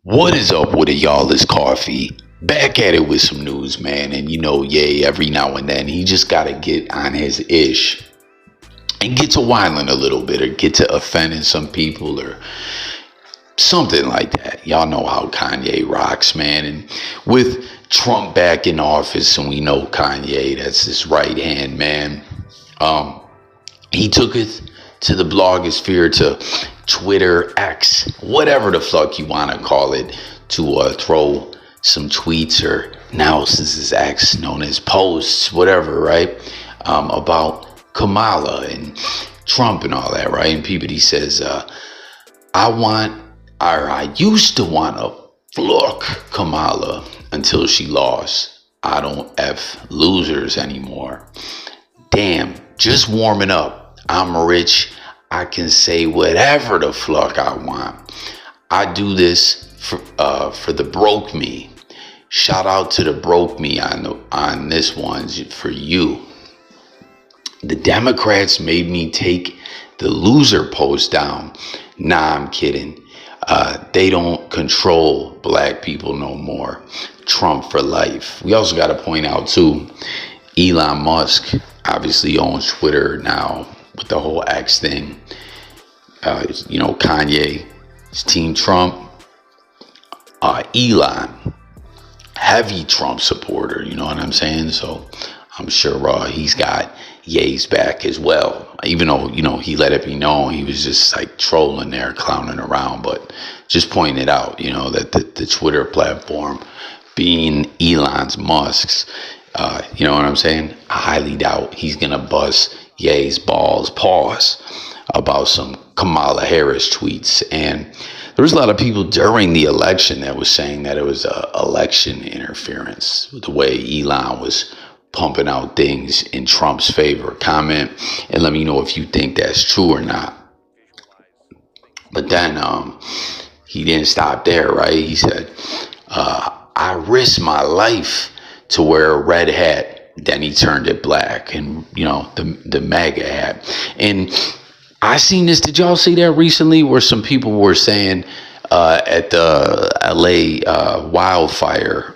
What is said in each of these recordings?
What is up with it, y'all? It's Coffee. Back at it with some news, man. And Ye, every now and then, he just got to get on his ish and get to whining a little bit or get to offending some people or something like that. Y'all know how Kanye rocks, man. And with Trump back in office, and we know Kanye, that's his right hand man. He took it to the blogosphere, to Twitter, X, whatever the fuck you want to call it, to throw some tweets, or now since it's X, known as posts, whatever, right? About Kamala and Trump and all that, right? And Peabody says, I used to want to fuck Kamala until she lost. I don't F losers anymore. Damn, just warming up. I'm rich. I can say whatever the fuck I want. I do this for the broke me. Shout out to the broke me on this one for you. The Democrats made me take the loser post down. Nah, I'm kidding. They don't control black people no more. Trump for life. We also got to point out too, Elon Musk obviously owns Twitter now with the whole X thing. Kanye, his team Trump, Elon, heavy Trump supporter, you know what I'm saying? So I'm sure he's got Ye's back as well, even though, he let it be known he was just like trolling there, clowning around, but just pointing it out, that the Twitter platform being Elon's, Musk's, you know what I'm saying? I highly doubt he's going to bust Ye's balls, pause, about some Kamala Harris tweets. And there was a lot of people during the election that was saying that it was election interference, the way Elon was pumping out things in Trump's favor. Comment and let me know if you think that's true or not. But then he didn't stop there, right? He said, I risked my life to wear a red hat. Then he turned it black, and the MAGA hat. And I seen this. Did y'all see that recently, where some people were saying at the LA wildfire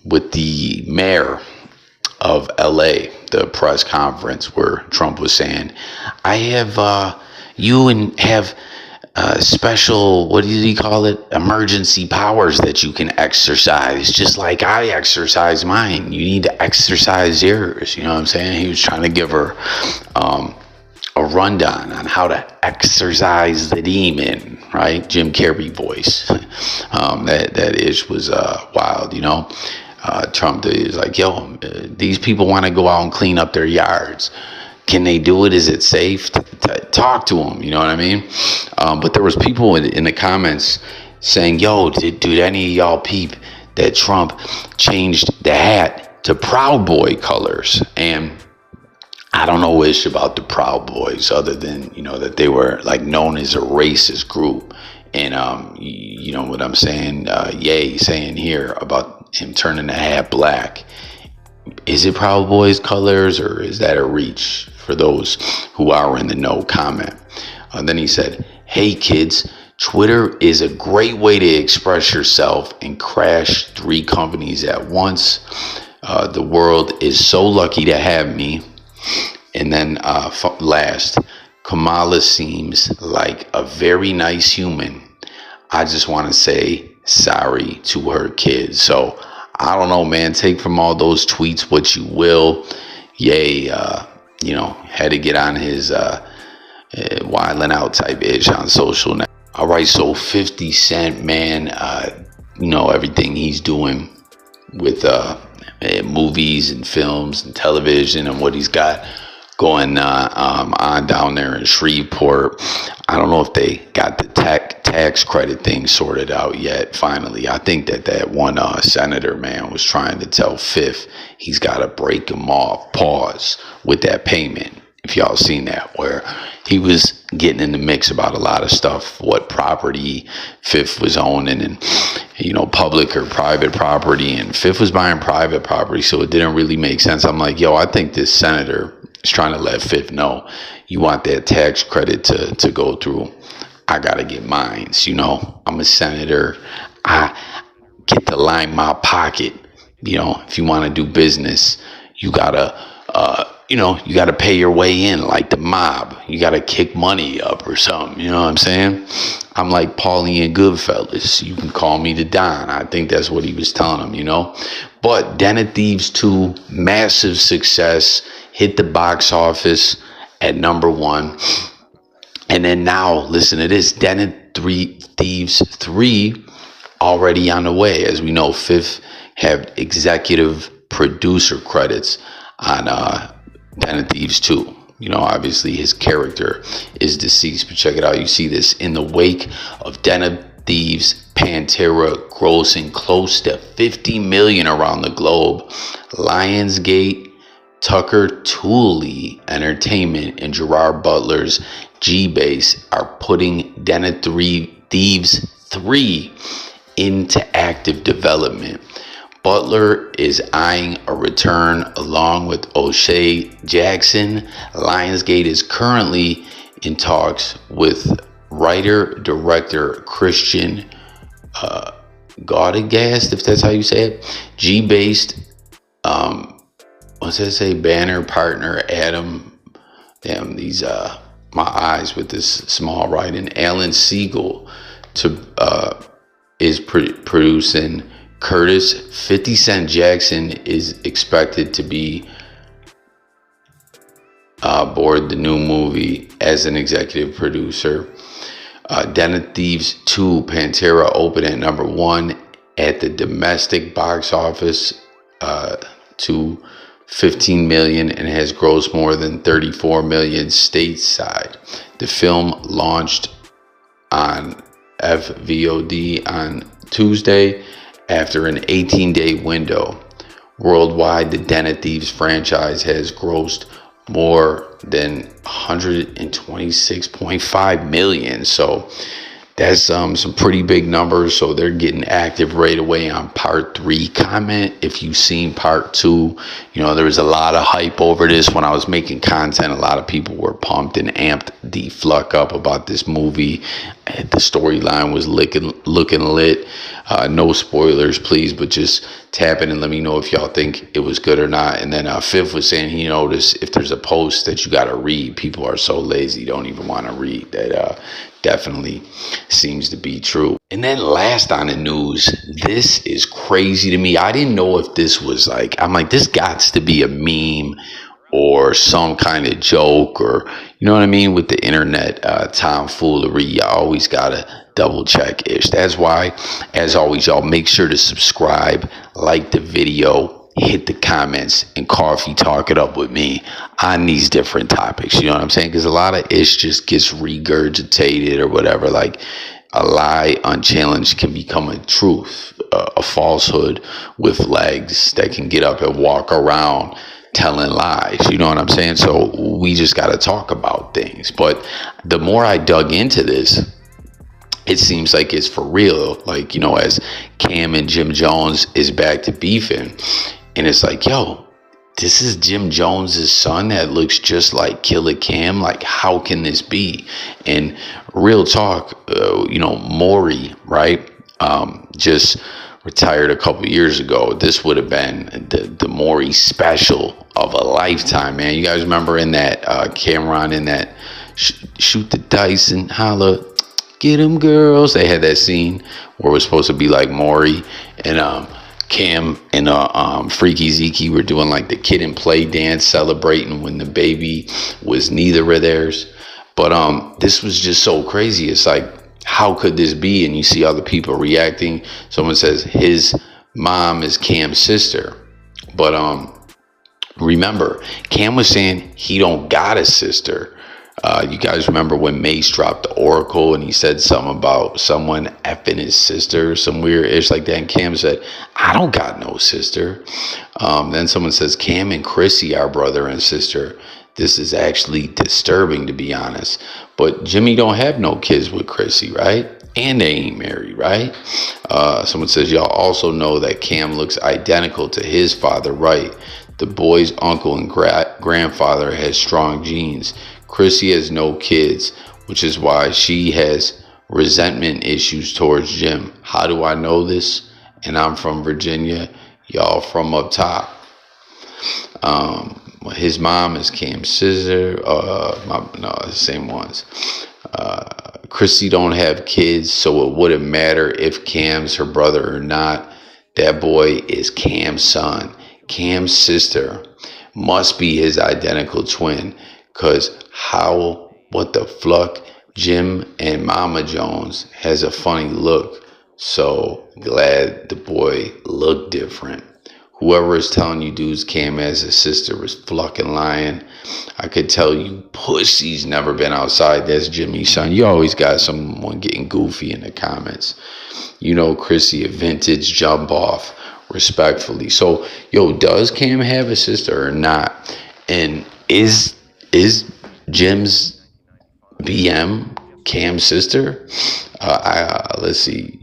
with the mayor of LA, the press conference where Trump was saying, I have special, what did he call it? Emergency powers that you can exercise, just like I exercise mine. You need to exercise yours. You know what I'm saying? He was trying to give her a rundown on how to exercise the demon, right? Jim Carrey voice. That ish was wild, Trump is like, these people want to go out and clean up their yards. Can they do it? Is it safe? Talk to them, you know what I mean? But there was people in the comments saying, did any of y'all peep that Trump changed the hat to Proud Boy colors? And I don't know ish about the Proud Boys other than, that they were like known as a racist group. And you know what I'm saying? Ye saying here about him turning the hat black. Is it Proud Boys colors, or is that a reach? For those who are in the know, comment. Then he said, hey kids, Twitter is a great way to express yourself and crash 3 companies at once. The world is so lucky to have me. And then last, Kamala seems like a very nice human. I just want to say sorry to her kids. So I don't know, man. Take from all those tweets what you will. Yay, had to get on his wilding out type ish on social now. All right, so 50 Cent, man, everything he's doing with movies and films and television and what he's got going on down there in Shreveport. I don't know if they got the tax credit thing sorted out yet. Finally, I think that one senator, man, was trying to tell Fifth he's got to break him off, pause with that payment. If y'all seen that, where he was getting in the mix about a lot of stuff, what property Fifth was owning, and public or private property, and Fifth was buying private property, so it didn't really make sense. I'm like, I think this senator is trying to let Fifth know you want that tax credit to go through. I gotta get mines. You know, I'm a senator. I get to line my pocket. You know, if you want to do business, you gotta, you gotta pay your way in like the mob. You gotta kick money up or something. You know what I'm saying? I'm like Paulie and Goodfellas. You can call me the Don. I think that's what he was telling him, you know. But Den of Thieves 2, massive success, hit the box office at #1. And then now, listen to this, Den of Thieves 3 already on the way. As we know, Fifth have executive producer credits on Den of Thieves 2. You know, obviously his character is deceased, but check it out. You see this in the wake of Den of Thieves Pantera grossing close to 50 million around the globe. Lionsgate, Tucker Tooley Entertainment, and Gerard Butler's G-Base are putting Den of Thieves 3 into active development. Butler is eyeing a return along with O'Shea Jackson. Lionsgate is currently in talks with writer-director Christian Gaudegast, if that's how you say it. G-based, what's that say? Banner partner Adam. Damn, these my eyes with this small writing. Alan Siegel is producing. Curtis 50 Cent Jackson is expected to be aboard the new movie as an executive producer. Den of Thieves 2 Pantera opened at #1 at the domestic box office to 15 million and has grossed more than 34 million stateside. The film launched on FVOD on Tuesday after an 18-day window. Worldwide, the Den of Thieves franchise has grossed more than 126.5 million. So that's some pretty big numbers. So they're getting active right away on part 3. Comment if you've seen part 2. You know, there was a lot of hype over this when I was making content. A lot of people were pumped and amped the fuck up about this movie. The storyline was looking lit. No spoilers, please, but just tap in and let me know if y'all think it was good or not. And then Fifth was saying he noticed if there's a post that you got to read, people are so lazy, don't even want to read. That definitely seems to be true. And then last on the news, this is crazy to me. I didn't know if this was like, I'm like, this gots to be a meme or some kind of joke, or you know what I mean, with the internet tomfoolery. You always gotta double check ish. That's why, as always, y'all make sure to subscribe, like the video, hit the comments, and coffee talk it up with me on these different topics. You know what I'm saying? Because a lot of ish just gets regurgitated or whatever. Like a lie unchallenged can become a truth, a falsehood with legs that can get up and walk around telling lies. You know what I'm saying? So we just got to talk about things. But the more I dug into this, it seems like it's for real. Like, you know, as Cam and Jim Jones is back to beefing, and it's like, yo, this is Jim Jones's son that looks just like Killer Cam. Like, how can this be? And real talk, you know, MAURY, right? Just retired a couple years ago. This would have been the MAURY special of a lifetime, man. You guys remember in that CAMRON, in that shoot the dice and holla, get them girls. They had that scene where it was supposed to be like MAURY and Cam and Freaky Zeke were doing like the kid and play dance, celebrating when the baby was neither of theirs. But this was just so crazy. It's like, how could this be? And you see other people reacting. Someone says his mom is Cam's sister. But remember, Cam was saying he don't got a sister. You guys remember when Mace dropped the Oracle and he said something about someone effing his sister, some weird ish like that. And Cam said, I don't got no sister. Then someone says Cam and Chrissy are brother and sister. This is actually disturbing, to be honest. But Jimmy don't have no kids with Chrissy, right? And they ain't married, right? Someone says, y'all also know that Cam looks identical to his father, right? The boy's uncle and grandfather has strong genes. Chrissy has no kids. which is why she has resentment issues towards Jim. How do I know this? And I'm from Virginia, y'all from up top. His mom is Cam's sister. No, the same ones. Chrissy don't have kids, so it wouldn't matter if Cam's her brother or not. That boy is Cam's son. Cam's sister must be his identical twin. Cause what the fuck? Jim and Mama Jones has a funny look. So glad the boy looked different. Whoever is telling you dudes Cam as a sister was fucking lying. I could tell you pussy's never been outside. That's Jimmy's son. You always got someone getting goofy in the comments. You know Chrissy a vintage jump off, respectfully. So, yo, does Cam have a sister or not? And is Jim's BM Cam's sister? Let's see.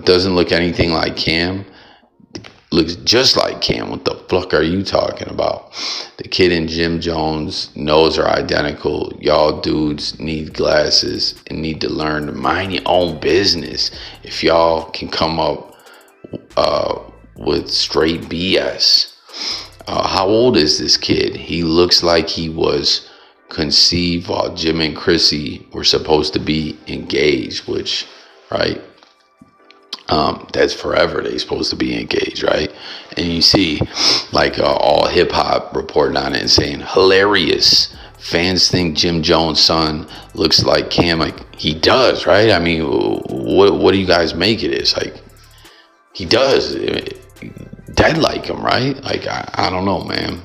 Doesn't look anything like Cam. Looks just like Cam. What the fuck are you talking about? The kid and Jim Jones' nose are identical. Y'all dudes need glasses and need to learn to mind your own business. If y'all can come up with straight BS. How old is this kid? He looks like he was conceived while Jim and Chrissy were supposed to be engaged, which, right? That's forever. They supposed to be engaged, right? And you see, like all hip hop reporting on it and saying hilarious. Fans think Jim Jones' son looks like Cam. Like he does, right? I mean, what do you guys make of this? Like he does, dead like him, right? Like I don't know, man.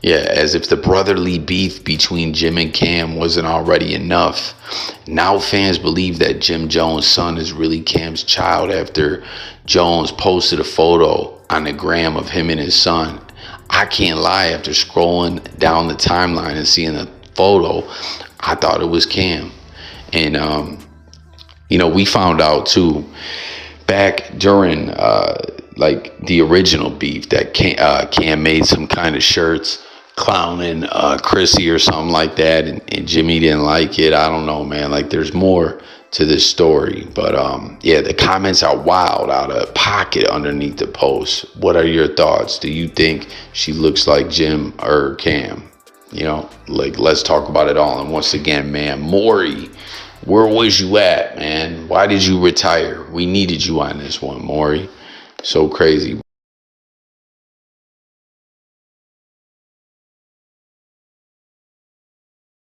Yeah, as if the brotherly beef between Jim and Cam wasn't already enough. Now fans believe that Jim Jones' son is really Cam's child after Jones posted a photo on the gram of him and his son. I can't lie, after scrolling down the timeline and seeing the photo, I thought it was Cam. And, we found out too, back during like the original beef, that Cam made some kind of shirts clowning Chrissy or something like that, and Jimmy didn't like it. I don't know, man. Like there's more to this story, but yeah, the comments are wild, out of pocket underneath the post. What are your thoughts? Do you think she looks like Jim or Cam? Like let's talk about it all. And once again, man, MAURY, where was you at, man? Why did you retire? We needed you on this one, MAURY. So crazy.